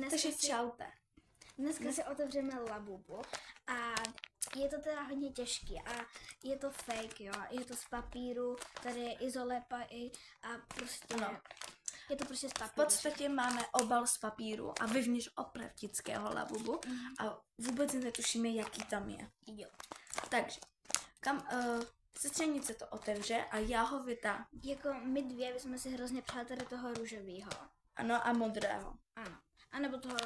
Takže čaute. Dneska si otevřeme Labubu a je to teda hodně těžký a je to fake, jo, je to z papíru, tady je izolepa a prostě je to prostě z papíru. V podstatě máme obal z papíru a vevnitř opravdického Labubu a vůbec netušíme, jaký tam je. Jo. Takže, sestřenice to otevře a já ho vytáhnu. Jako my dvě bychom si hrozně přáli tady toho růžového. Ano, a modrého. Ano. A nebo toho,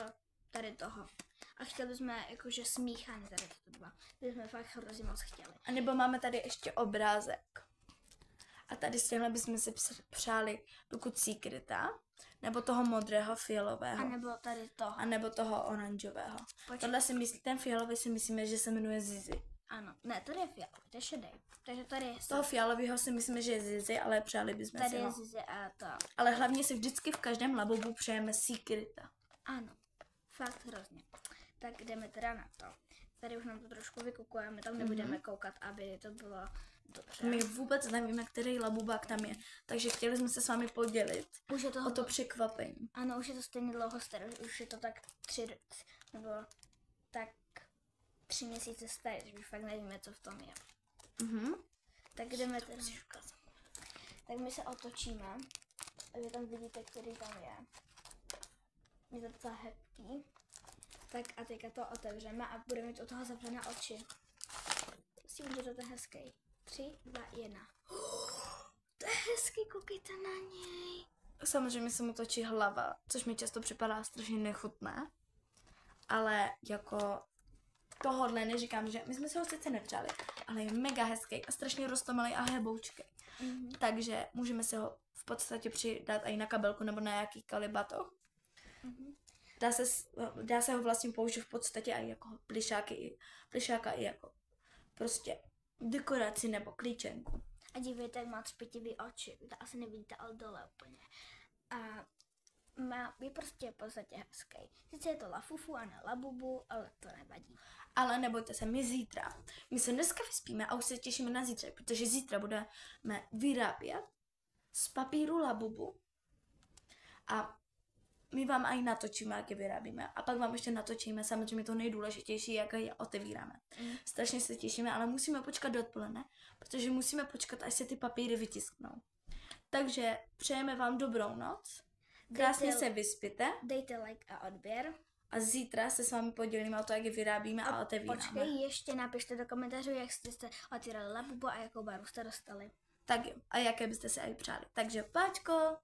tady toho. A chtěli bychom jakože smíchaný tady tyto dva. Ty jsme fakt hrozně moc chtěli. A nebo máme tady ještě obrázek. A tady s těmhle bychom si přáli dokud Secreta, nebo toho modrého, fialového. A nebo tady toho. A nebo toho oranžového. Tohle si myslí, ten fialový si myslíme, že se jmenuje Zizi. Ano, ne, tady je fialový, to je šedej. Takže tady je toho fialového si myslíme, že je Zizi, ale přáli bychom tady si je ho. Zizi a to. Ale hlavně si vždycky v každém Labubu přejeme Secreta. Ano, fakt hrozně. Tak jdeme teda na to. Tady už nám to trošku vykukujeme, tam nebudeme koukat, aby to bylo dobře. My vůbec nevíme, který Labubák tam je, takže chtěli jsme se s vámi podělit už je toho o to překvapení. Ano, už je to stejně dlouho staré, už je to tak 3 měsíce staré, že už fakt nevíme, co v tom je. Tak jdeme teda. Tak my se otočíme a vy tam vidíte, který tam je. Je to docela hezký. Tak a teďka to otevřeme a budeme mít u toho zavřené oči. Myslím, že to je hezký. 3, 2, 1. To je hezký, koukejte na něj. Samozřejmě se mu točí hlava, což mi často připadá strašně nechutné. Ale jako tohodle neříkám, že my jsme se ho sice nepřáli, ale je mega hezký a strašně roztomilý a heboučký. Takže můžeme se ho v podstatě přidat i na kabelku nebo na jakýkoliv batoh. Dá se ho vlastně použít v podstatě i jako plišáka i jako prostě dekoraci nebo klíčenku. A dívejte, jak má třpitivý oči, to asi nevidíte, ale dole úplně. A je prostě v podstatě hezký. Sice je to Lafufu a ne Labubu, ale to nevadí. Ale nebojte se, my se dneska vyspíme a už se těšíme na zítra, protože zítra budeme vyrábět z papíru Labubu a my vám i natočíme, jak je vyrábíme. A pak vám ještě natočíme samozřejmě to nejdůležitější, jak je otevíráme. Strašně se těšíme, ale musíme počkat do odpoledne, protože musíme počkat, až se ty papíry vytisknou. Takže přejeme vám dobrou noc. Krásně se vyspíte. Dejte like a odběr. A zítra se s vámi podělíme o to, jak je vyrábíme a otevíráme. Počkej, ještě napište do komentářů, jak jste otvírali Labubu a jakou barvu jste dostali. Tak jo, a jaké byste se i přáli. Takže páčko!